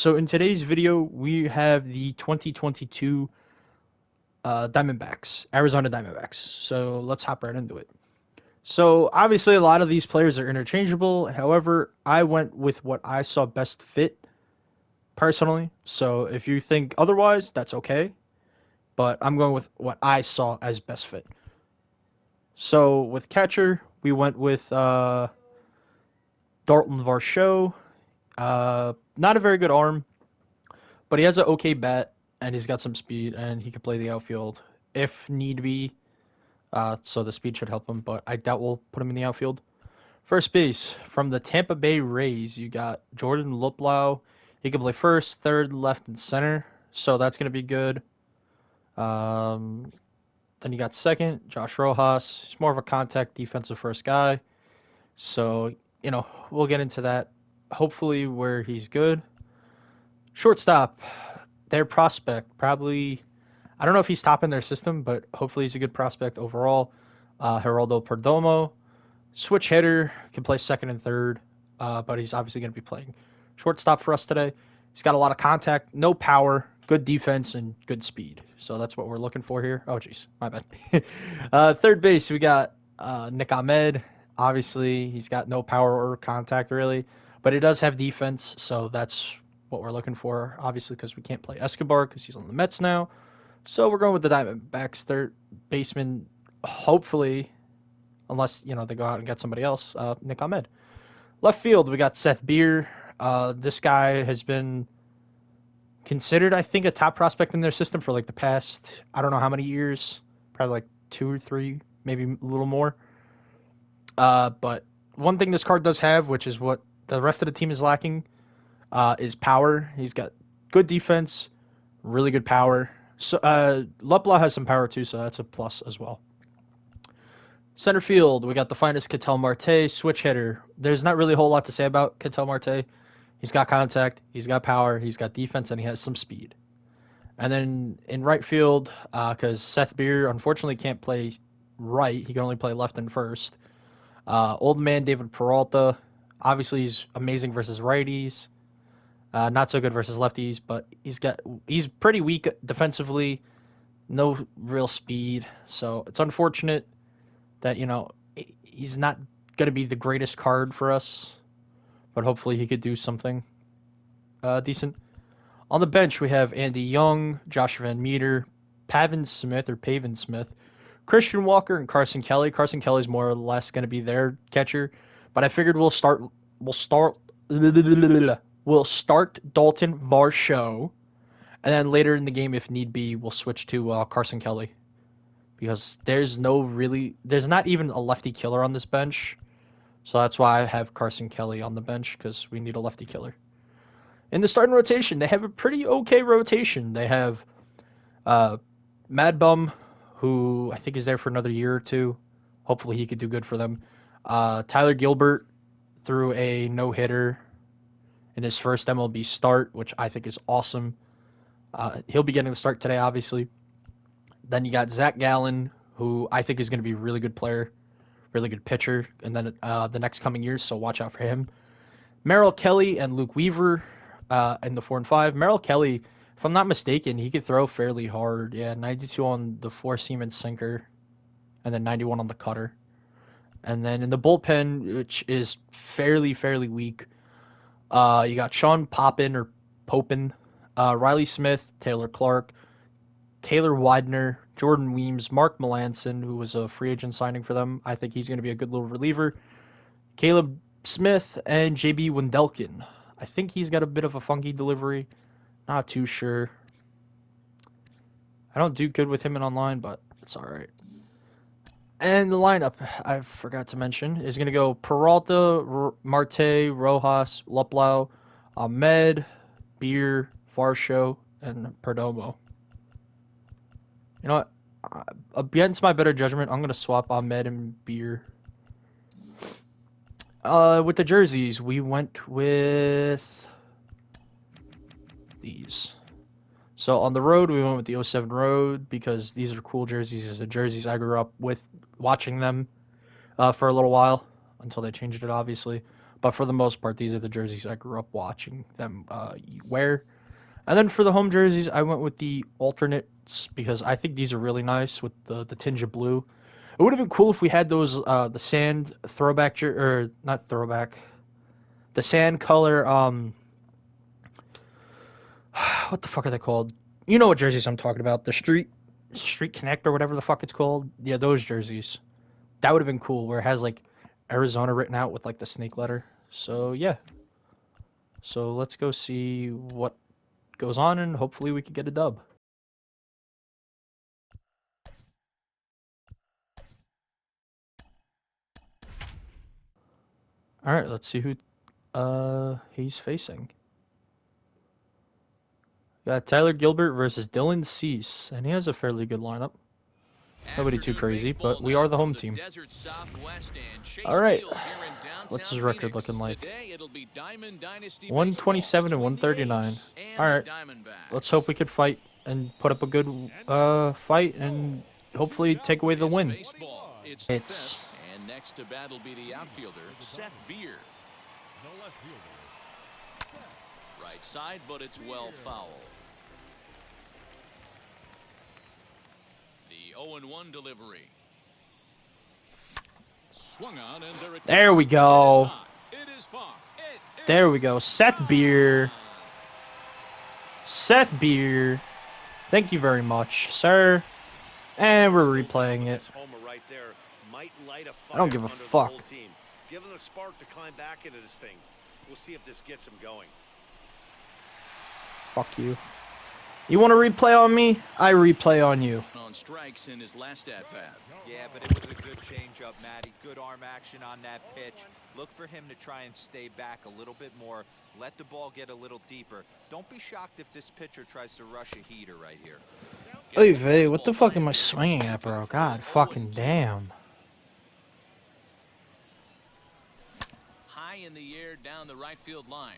So in today's video, we have the 2022 Diamondbacks, Arizona Diamondbacks. So let's hop right into it. So obviously, a lot of these players are interchangeable. However, I went with what I saw best fit personally. So if you think otherwise, that's okay. But I'm going with what I saw as best fit. So with catcher, we went with Dalton Varsho. Not a very good arm, but he has an okay bat and he's got some speed and he can play the outfield if need be. So the speed should help him, but I doubt we'll put him in the outfield. First base from the Tampa Bay Rays, you got Jordan Luplow. He can play first, third, left, and center, so that's gonna be good. Um, then you got second, Josh Rojas. He's more of a contact defensive first guy, so we'll get into that. Hopefully, where he's good. Shortstop, their prospect probably. I don't know if he's top in their system, but hopefully he's a good prospect overall. Geraldo Pordomo, switch hitter, can play second and third, but he's obviously going to be playing shortstop for us today. He's got a lot of contact, no power, good defense, and good speed. So that's what we're looking for here. Oh, jeez, my bad. Third base, we got Nick Ahmed. Obviously, he's got no power or contact really, but he does have defense, so that's what we're looking for. Obviously, because we can't play Escobar because he's on the Mets now. So we're going with the Diamondbacks. Third baseman, hopefully, unless they go out and get somebody else, Nick Ahmed. Left field, we got Seth Beer. This guy has been considered, I think, a top prospect in their system for like the past, I don't know how many years, probably like 2 or 3, maybe a little more. But one thing this card does have, which is what the rest of the team is lacking, is power. He's got good defense, really good power. So Luplow has some power too, so that's a plus as well. Center field, we got the finest Ketel Marte, switch hitter. There's not really a whole lot to say about Ketel Marte. He's got contact, he's got power, he's got defense, and he has some speed. And then in right field, because Seth Beer unfortunately can't play right, he can only play left and first. Old man David Peralta, obviously he's amazing versus righties, not so good versus lefties, but he's pretty weak defensively, no real speed, so it's unfortunate that he's not going to be the greatest card for us, but hopefully he could do something decent. On the bench, we have Andy Young, Josh Van Meter, Pavin Smith, Christian Walker, and Carson Kelly. Carson Kelly's more or less going to be their catcher, but I figured we'll start Dalton Varsho, and then later in the game, if need be, we'll switch to Carson Kelly because there's not even a lefty killer on this bench. So that's why I have Carson Kelly on the bench because we need a lefty killer. In the starting rotation, they have a pretty okay rotation. They have Mad Bum, who I think is there for another year or two. Hopefully he could do good for them. Tyler Gilbert threw a no-hitter in his first MLB start, which I think is awesome. He'll be getting the start today, obviously. Then you got Zach Gallen, who I think is going to be a really good player, really good pitcher, and then the next coming years, so watch out for him. Merrill Kelly and Luke Weaver in the 4 and 5. Merrill Kelly, if I'm not mistaken, he could throw fairly hard. Yeah, 92 on the 4-seam and sinker, and then 91 on the cutter. And then in the bullpen, which is fairly weak, you got Sean Popin, Riley Smith, Taylor Clark, Taylor Widener, Jordan Weems, Mark Melanson, who was a free agent signing for them. I think he's going to be a good little reliever. Caleb Smith and JB Wendelken. I think he's got a bit of a funky delivery. Not too sure. I don't do good with him in online, but it's all right. And the lineup, I forgot to mention, is going to go Peralta, Marte, Rojas, Luplow, Ahmed, Beer, Varsho, and Perdomo. You know what? Against my better judgment, I'm going to swap Ahmed and Beer. With the jerseys, we went with these. So on the road, we went with the 07 Road because these are cool jerseys. These are the jerseys I grew up with watching them for a little while until they changed it, obviously. But for the most part, these are the jerseys I grew up watching them wear. And then for the home jerseys, I went with the alternates because I think these are really nice with the tinge of blue. It would have been cool if we had those the sand throwback or not throwback, the sand color what the fuck are they called? You know what jerseys I'm talking about? The Street Connect or whatever the fuck it's called. Yeah, those jerseys. That would have been cool where it has like Arizona written out with like the snake letter. So yeah. So let's go see what goes on and hopefully we can get a dub. All right, let's see who he's facing. Got Tyler Gilbert versus Dylan Cease, and he has a fairly good lineup. Nobody too crazy, but we are the home team. All right, what's his record looking like? 127 and 139. All right, let's hope we could fight and put up a good fight and hopefully take away the win. It's and next to bat will be the outfielder Seth Beer. Right side, but it's well foul. The 0-1 delivery. Swung on and there we go. There we go. Seth Beer. Seth Beer. Thank you very much, sir. And we're replaying it. I don't give a fuck. Give them a spark to climb back into this thing. We'll see if this gets them going. Fuck you. You want to replay on me? I replay on you. On strikes in his last at bat. Yeah, but it was a good changeup, Matty. Good arm action on that pitch. Look for him to try and stay back a little bit more. Let the ball get a little deeper. Don't be shocked if this pitcher tries to rush a heater right here. Hey, what the fuck am I swinging at, bro? God fucking damn. High in the air down the right field line.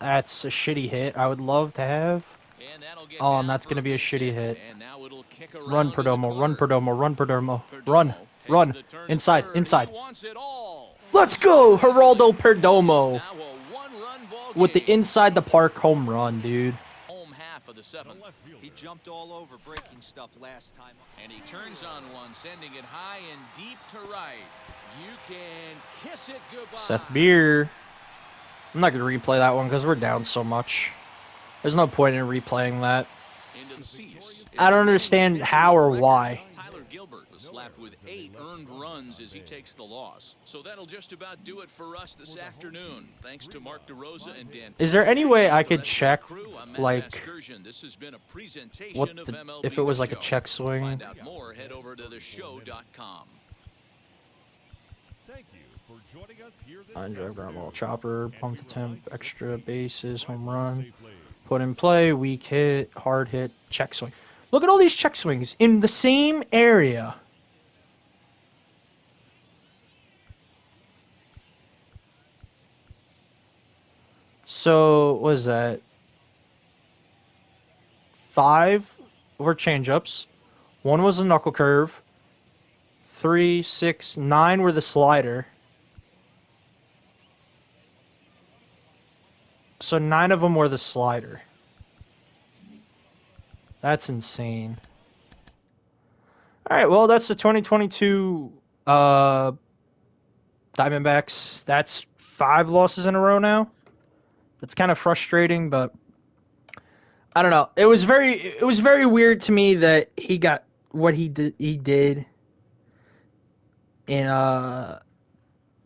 That's a shitty hit. I would love to have. Oh, and that's going to be a shitty hit. Run, Perdomo. Run, Perdomo. Run, Perdomo. Run. Run. Inside. Inside. Let's go, Geraldo Pordomo. With the inside the park home run, dude. Home half of the seventh. He jumped all over breaking stuff last time. And he turns on one, sending it high and deep to right. You can kiss it goodbye. Seth Beer. I'm not going to replay that one because we're down so much. There's no point in replaying that. I don't understand how or why. Tyler Gilbert was slapped with 8 earned runs as he takes the loss. So that'll just about do it for us this afternoon. Thanks to Mark DeRosa and Dan. Is there any way I could check, like, what if it was like a check swing? Find out more, head over to theshow.com. Untitled Chapter, pump the temp, extra bases, home run, put in play, weak hit, hard hit, check swing. Look at all these check swings in the same area. So, what is that? 5 were changeups. 1 was a knuckle curve. 3, 6, 9 were the slider. So 9 of them were the slider. That's insane. All right, well, that's the 2022 Diamondbacks. That's 5 losses in a row now. That's kind of frustrating, but I don't know. It was very weird to me that he got what he did in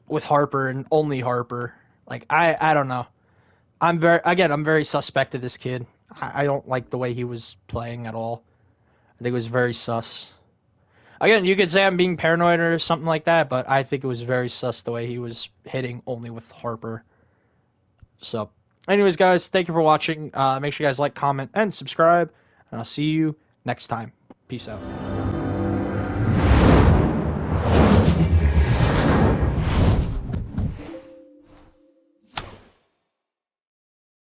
with Harper and only Harper. Like I don't know. I'm very suspect of this kid. I don't like the way he was playing at all. I think it was very sus. Again, you could say I'm being paranoid or something like that, but I think it was very sus the way he was hitting only with Harper. So, anyways, guys, thank you for watching. Make sure you guys like, comment, and subscribe, and I'll see you next time. Peace out.